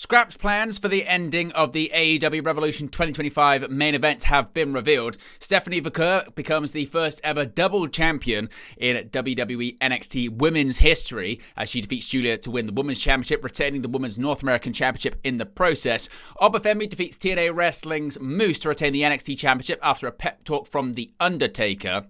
Scrapped plans for the ending of the AEW Revolution 2025 main event have been revealed. Stephanie Vaquer becomes the first ever double champion in WWE NXT women's history as she defeats Julia to win the women's championship, retaining the women's North American championship in the process. Oba Femi defeats TNA Wrestling's Moose to retain the NXT championship after a pep talk from The Undertaker.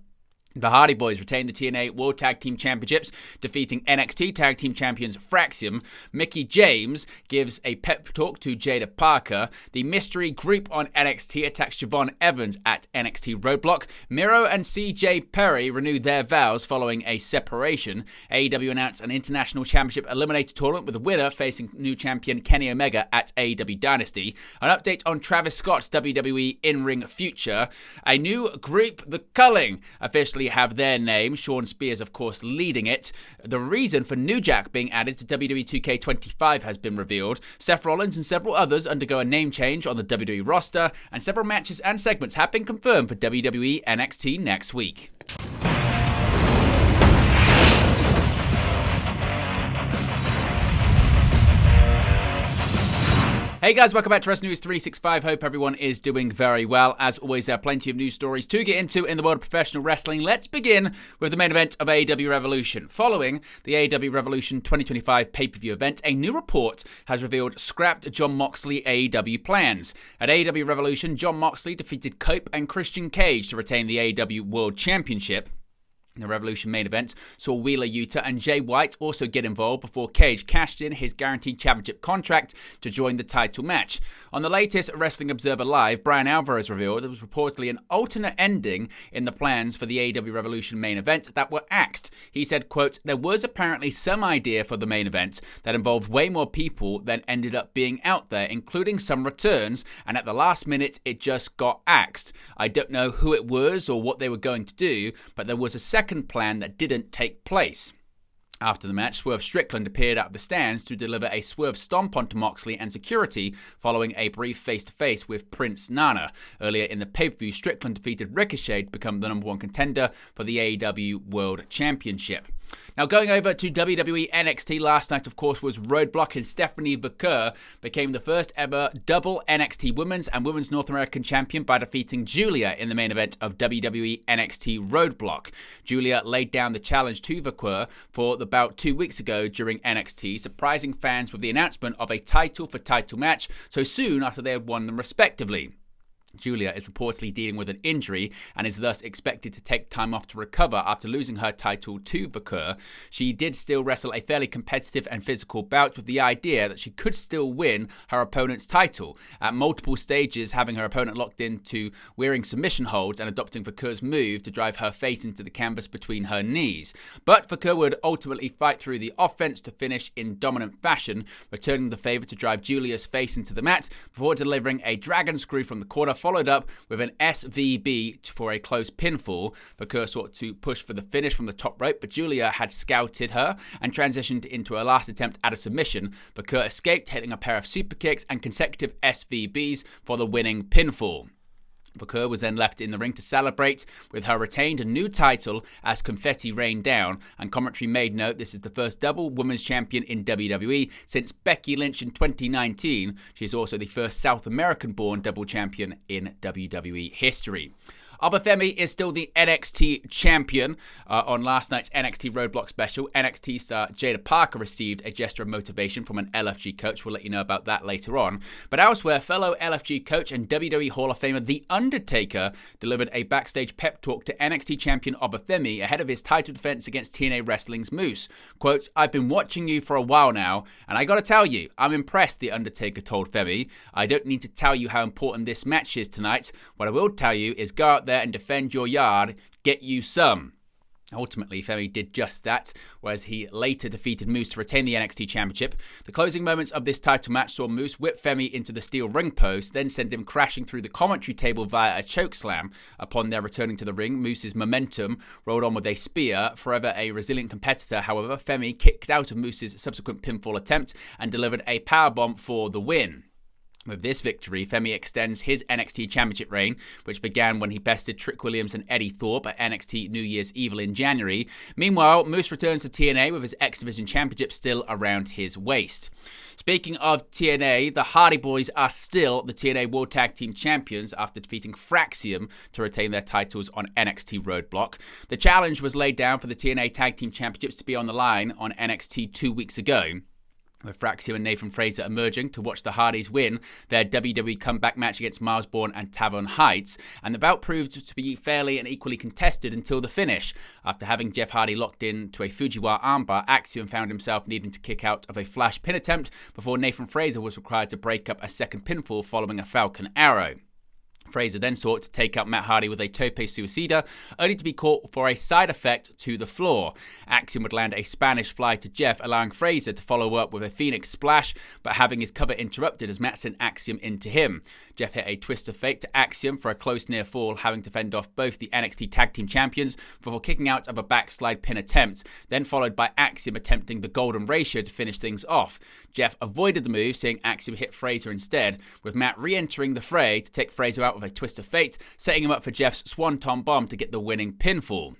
The Hardy Boyz retain the TNA World Tag Team Championships, defeating NXT Tag Team Champions Fraxium. Mickie James gives a pep talk to Jada Parker. The mystery group on NXT attacks Javon Evans at NXT Roadblock. Miro and CJ Perry renew their vows following a separation. AEW announced an International Championship Eliminator Tournament with the winner facing new champion Kenny Omega at AEW Dynasty. An update on Travis Scott's WWE in-ring future. A new group, the Culling, officially have their name. Sean Spears, of course, leading it. The reason for New Jack being added to WWE 2K25 has been revealed. Seth Rollins and several others undergo a name change on the WWE roster, and several matches and segments have been confirmed for WWE NXT next week. Hey guys, welcome back to Wrestling News 365. Hope everyone is doing very well. As always, there are plenty of news stories to get into in the world of professional wrestling. Let's begin with the main event of AEW Revolution. Following the AEW Revolution 2025 pay-per-view event, a new report has revealed scrapped Jon Moxley AEW plans. At AEW Revolution, Jon Moxley defeated Cope and Christian Cage to retain the AEW World Championship. The Revolution main event saw Wheeler Yuta and Jay White also get involved before Cage cashed in his guaranteed championship contract to join the title match. On the latest Wrestling Observer Live, Brian Alvarez revealed there was reportedly an alternate ending in the plans for the AEW Revolution main event that were axed. He said, quote, "There was apparently some idea for the main event that involved way more people than ended up being out there, including some returns, and at the last minute it just got axed. I don't know who it was or what they were going to do, but there was a second plan that didn't take place." After the match, Swerve Strickland appeared out of the stands to deliver a swerve stomp onto Moxley and security following a brief face-to-face with Prince Nana. Earlier in the pay-per-view, Strickland defeated Ricochet to become the number one contender for the AEW World Championship. Now, going over to WWE NXT, last night, of course, was Roadblock, and Stephanie Vaquer became the first ever double NXT Women's and Women's North American Champion by defeating Julia in the main event of WWE NXT Roadblock. Julia laid down the challenge to Vaquer for about 2 weeks ago during NXT, surprising fans with the announcement of a title-for-title match so soon after they had won them respectively. Julia is reportedly dealing with an injury and is thus expected to take time off to recover after losing her title to Vaquer. She did still wrestle a fairly competitive and physical bout with the idea that she could still win her opponent's title, at multiple stages having her opponent locked into wearing submission holds and adopting Vaquer's move to drive her face into the canvas between her knees. But Vaquer would ultimately fight through the offense to finish in dominant fashion, returning the favor to drive Julia's face into the mat before delivering a dragon screw from the corner, followed up with an SVB for a close pinfall. Vaquer sought to push for the finish from the top rope, but Julia had scouted her and transitioned into a last attempt at a submission. Vaquer escaped, hitting a pair of super kicks and consecutive SVBs for the winning pinfall. Vaquer was then left in the ring to celebrate with her retained new title as confetti rained down, and commentary made note this is the first double women's champion in WWE since Becky Lynch in 2019. She is also the first South American-born double champion in WWE history. Oba Femi is still the NXT champion. On last night's NXT Roadblock special, NXT star Jada Parker received a gesture of motivation from an LFG coach. We'll let you know about that later on. But elsewhere, fellow LFG coach and WWE Hall of Famer The Undertaker delivered a backstage pep talk to NXT champion Oba Femi ahead of his title defense against TNA Wrestling's Moose. Quote, "I've been watching you for a while now, and I gotta tell you, I'm impressed," The Undertaker told Femi. "I don't need to tell you how important this match is tonight. What I will tell you is go out there and defend your yard, get you some." Ultimately, Femi did just that, whereas he later defeated Moose to retain the NXT Championship. The closing moments of this title match saw Moose whip Femi into the steel ring post, then send him crashing through the commentary table via a chokeslam. Upon their returning to the ring, Moose's momentum rolled on with a spear. Forever a resilient competitor, however, Femi kicked out of Moose's subsequent pinfall attempt and delivered a powerbomb for the win. With this victory, Femi extends his NXT Championship reign, which began when he bested Trick Williams and Eddie Thorpe at NXT New Year's Evil in January. Meanwhile, Moose returns to TNA with his X Division Championship still around his waist. Speaking of TNA, the Hardy Boyz are still the TNA World Tag Team Champions after defeating Fraxium to retain their titles on NXT Roadblock. The challenge was laid down for the TNA Tag Team Championships to be on the line on NXT 2 weeks ago, with Fraxium and Nathan Frazer emerging to watch the Hardys win their WWE comeback match against Miles Bourne and Tavon Heights, and the bout proved to be fairly and equally contested until the finish. After having Jeff Hardy locked in to a Fujiwara armbar, Axiom found himself needing to kick out of a flash pin attempt before Nathan Frazer was required to break up a second pinfall following a Falcon Arrow. Frazer then sought to take out Matt Hardy with a tope suicida, only to be caught for a side effect to the floor. Axiom would land a Spanish fly to Jeff, allowing Frazer to follow up with a Phoenix splash, but having his cover interrupted as Matt sent Axiom into him. Jeff hit a twist of fate to Axiom for a close near fall, having to fend off both the NXT Tag Team Champions before kicking out of a backslide pin attempt, then followed by Axiom attempting the Golden Ratio to finish things off. Jeff avoided the move, seeing Axiom hit Frazer instead, with Matt re-entering the fray to take Frazer out with a twist of fate, setting him up for Jeff's Swanton Bomb to get the winning pinfall.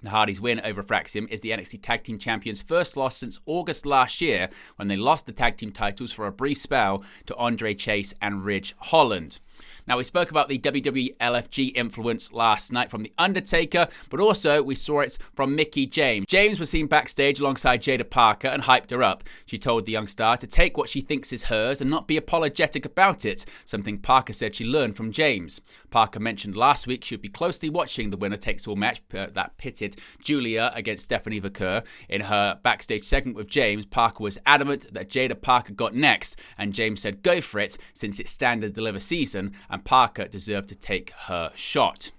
The Hardys' win over Fraxium is the NXT Tag Team Champions' first loss since August last year, when they lost the tag team titles for a brief spell to Andre Chase and Ridge Holland. Now, we spoke about the WWE LFG influence last night from The Undertaker, but also we saw it from Mickie James. James was seen backstage alongside Jada Parker and hyped her up. She told the young star to take what she thinks is hers and not be apologetic about it, something Parker said she learned from James. Parker mentioned last week she would be closely watching the winner-takes-all match that pitted Julia against Stephanie Vaquer. In her backstage segment with James, Parker was adamant that Jada Parker got next, and James said go for it since it's stand and deliver season, and Parker deserved to take her shot.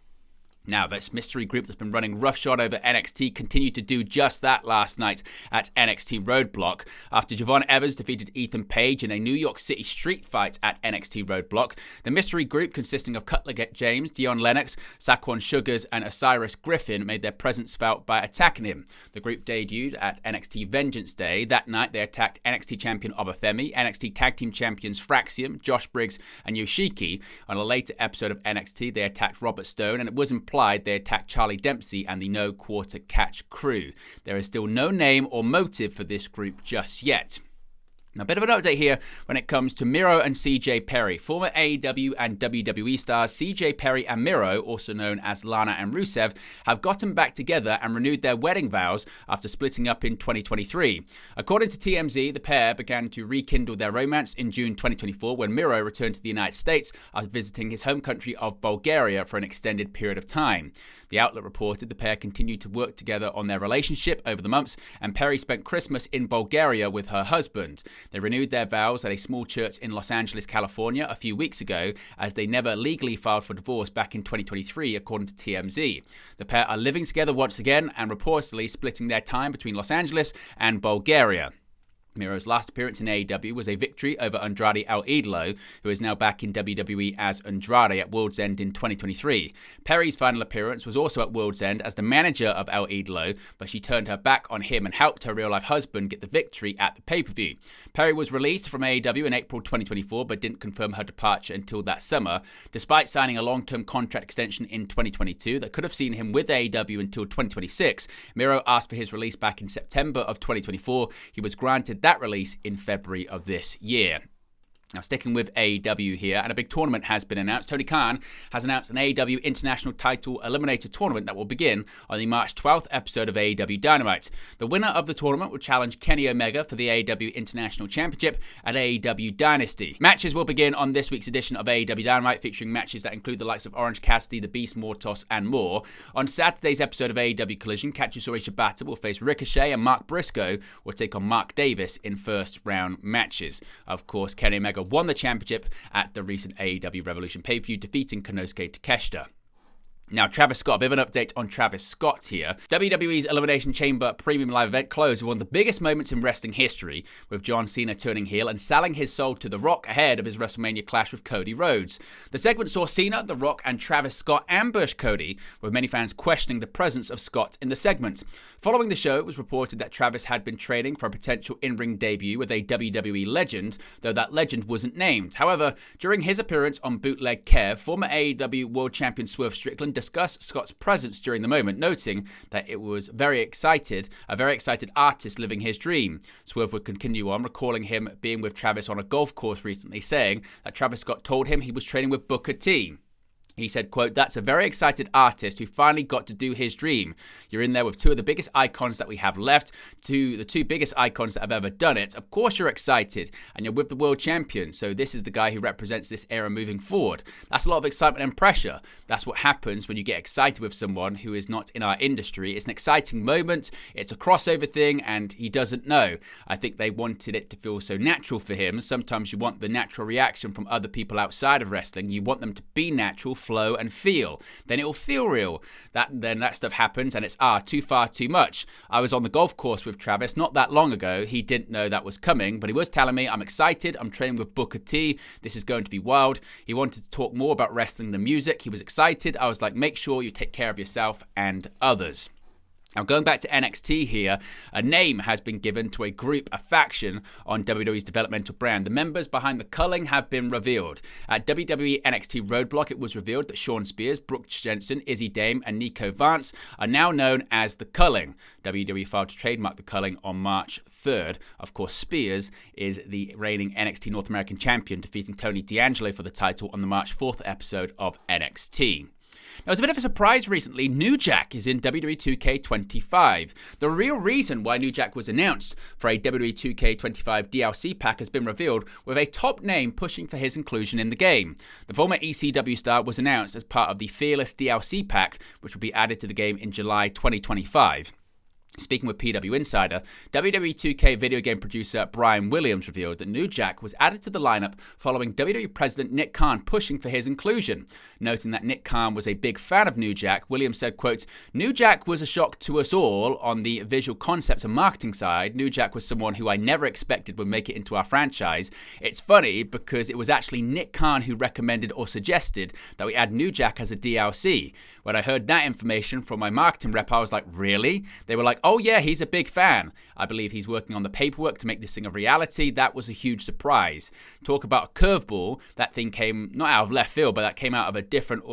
Now, this mystery group that's been running roughshod over NXT continued to do just that last night at NXT Roadblock. After Javon Evans defeated Ethan Page in a New York City street fight at NXT Roadblock, the mystery group, consisting of Cutler James, Dion Lennox, Saquon Sugars, and Osiris Griffin, made their presence felt by attacking him. The group debuted at NXT Vengeance Day. That night, they attacked NXT champion Oba Femi, NXT Tag Team champions Fraxium, Josh Briggs, and Yoshiki. On a later episode of NXT, they attacked Robert Stone, and it was implied they attacked Charlie Dempsey and the No Quarter Catch crew. There is still no name or motive for this group just yet. Now, a bit of an update here when it comes to Miro and CJ Perry. Former AEW and WWE stars CJ Perry and Miro, also known as Lana and Rusev, have gotten back together and renewed their wedding vows after splitting up in 2023. According to TMZ, the pair began to rekindle their romance in June 2024 when Miro returned to the United States after visiting his home country of Bulgaria for an extended period of time. The outlet reported the pair continued to work together on their relationship over the months, and Perry spent Christmas in Bulgaria with her husband. They renewed their vows at a small church in Los Angeles, California, a few weeks ago, as they never legally filed for divorce back in 2023, according to TMZ. The pair are living together once again and reportedly splitting their time between Los Angeles and Bulgaria. Miro's last appearance in AEW was a victory over Andrade El Idolo, who is now back in WWE as Andrade at World's End in 2023. Perry's final appearance was also at World's End as the manager of El Idolo, but she turned her back on him and helped her real-life husband get the victory at the pay-per-view. Perry was released from AEW in April 2024, but didn't confirm her departure until that summer. Despite signing a long-term contract extension in 2022 that could have seen him with AEW until 2026, Miro asked for his release back in September of 2024. He was granted that release in February of this year. Now, sticking with AEW here, and a big tournament has been announced. Tony Khan has announced an AEW International Title Eliminator Tournament that will begin on the March 12th episode of AEW Dynamite. The winner of the tournament will challenge Kenny Omega for the AEW International Championship at AEW Dynasty. Matches will begin on this week's edition of AEW Dynamite, featuring matches that include the likes of Orange Cassidy, The Beast Mortos, and more. On Saturday's episode of AEW Collision, Katsuyori Shibata will face Ricochet, and Mark Briscoe will take on Mark Davis in first-round matches. Of course, Kenny Omega won the championship at the recent AEW Revolution pay-per-view, defeating Konosuke Takeshita. Now, Travis Scott, a bit of an update on Travis Scott here. WWE's Elimination Chamber Premium Live event closed with one of the biggest moments in wrestling history, with John Cena turning heel and selling his soul to The Rock ahead of his WrestleMania clash with Cody Rhodes. The segment saw Cena, The Rock, and Travis Scott ambush Cody, with many fans questioning the presence of Scott in the segment. Following the show, it was reported that Travis had been training for a potential in-ring debut with a WWE legend, though that legend wasn't named. However, during his appearance on Bootleg Kev, former AEW World Champion Swerve Strickland discussed Scott's presence during the moment, noting that it was a very excited artist living his dream. Swerve would continue on, recalling him being with Travis on a golf course recently, saying that Travis Scott told him he was training with Booker T. He said, quote, "That's a very excited artist who finally got to do his dream. You're in there with two of the biggest icons that we have left, the two biggest icons that have ever done it. Of course you're excited, and you're with the world champion, so this is the guy who represents this era moving forward." That's a lot of excitement and pressure. That's what happens when you get excited with someone who is not in our industry. It's an exciting moment, it's a crossover thing, and he doesn't know. I think they wanted it to feel so natural for him. Sometimes you want the natural reaction from other people outside of wrestling. You want them to be natural, flow and feel. Then it will feel real. Then that stuff happens and it's too far too much. I was on the golf course with Travis not that long ago. He didn't know that was coming, but he was telling me, "I'm excited. I'm training with Booker T. This is going to be wild." He wanted to talk more about wrestling than music. He was excited. I was like, make sure you take care of yourself and others. Now, going back to NXT here, a name has been given to a group, a faction on WWE's developmental brand. The members behind the Culling have been revealed. At WWE NXT Roadblock, it was revealed that Shawn Spears, Brooks Jensen, Izzy Dame, and Nico Vance are now known as the Culling. WWE filed to trademark the Culling on March 3rd. Of course, Spears is the reigning NXT North American champion, defeating Tony D'Angelo for the title on the March 4th episode of NXT. Now, it's a bit of a surprise recently. New Jack is in WWE 2K25. The real reason why New Jack was announced for a WWE 2K25 DLC pack has been revealed, with a top name pushing for his inclusion in the game. The former ECW star was announced as part of the Fearless DLC pack, which will be added to the game in July 2025. Speaking with PW Insider, WWE 2K video game producer Brian Williams revealed that New Jack was added to the lineup following WWE President Nick Khan pushing for his inclusion. Noting that Nick Khan was a big fan of New Jack, Williams said, quote, "New Jack was a shock to us all on the visual concepts and marketing side. New Jack was someone who I never expected would make it into our franchise. It's funny because it was actually Nick Khan who recommended or suggested that we add New Jack as a DLC. When I heard that information from my marketing rep, I was like, really? They were like, oh yeah, he's a big fan. I believe he's working on the paperwork to make this thing a reality. That was a huge surprise. Talk about a curveball. That thing came not out of left field, but that came out of a different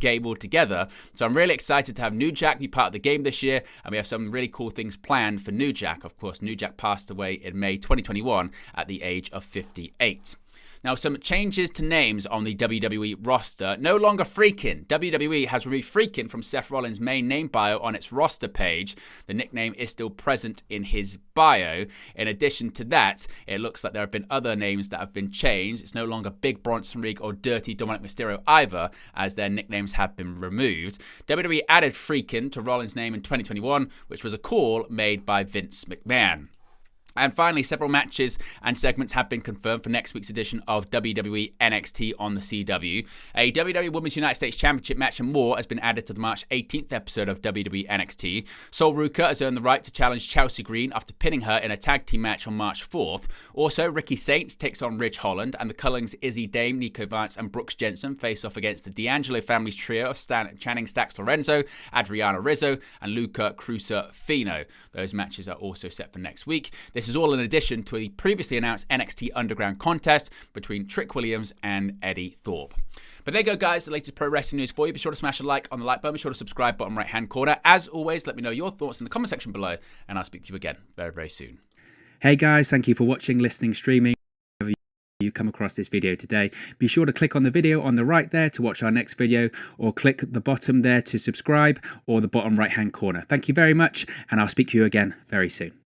game altogether. So I'm really excited to have New Jack be part of the game this year, and we have some really cool things planned for New Jack. Of course, New Jack passed away in May 2021 at the age of 58. Now, some changes to names on the WWE roster. No longer Freakin'. WWE has removed Freakin' from Seth Rollins' main name bio on its roster page. The nickname is still present in his bio. In addition to that, it looks like there have been other names that have been changed. It's no longer Big Bronson Reed or Dirty Dominic Mysterio either, as their nicknames have been removed. WWE added Freakin' to Rollins' name in 2021, which was a call made by Vince McMahon. And finally, several matches and segments have been confirmed for next week's edition of WWE NXT on the CW. A WWE Women's United States Championship match and more has been added to the March 18th episode of WWE NXT. Sol Ruka has earned the right to challenge Chelsea Green after pinning her in a tag team match on March 4th. Also, Ricky Saints takes on Ridge Holland, and the Cullings Izzy Dame, Nico Vance, and Brooks Jensen face off against the D'Angelo family's trio of Channing Stacks Lorenzo, Adriana Rizzo, and Luca Crusifino. Those matches are also set for next week. This is all in addition to the previously announced NXT Underground contest between Trick Williams and Eddie Thorpe. But there you go, guys, the latest pro wrestling news for you. Be sure to smash a like on the like button. Be sure to subscribe, bottom right-hand corner. As always, let me know your thoughts in the comment section below, and I'll speak to you again very, very soon. Hey, guys, thank you for watching, listening, streaming. Whenever you come across this video today, be sure to click on the video on the right there to watch our next video, or click the bottom there to subscribe, or the bottom right-hand corner. Thank you very much, and I'll speak to you again very soon.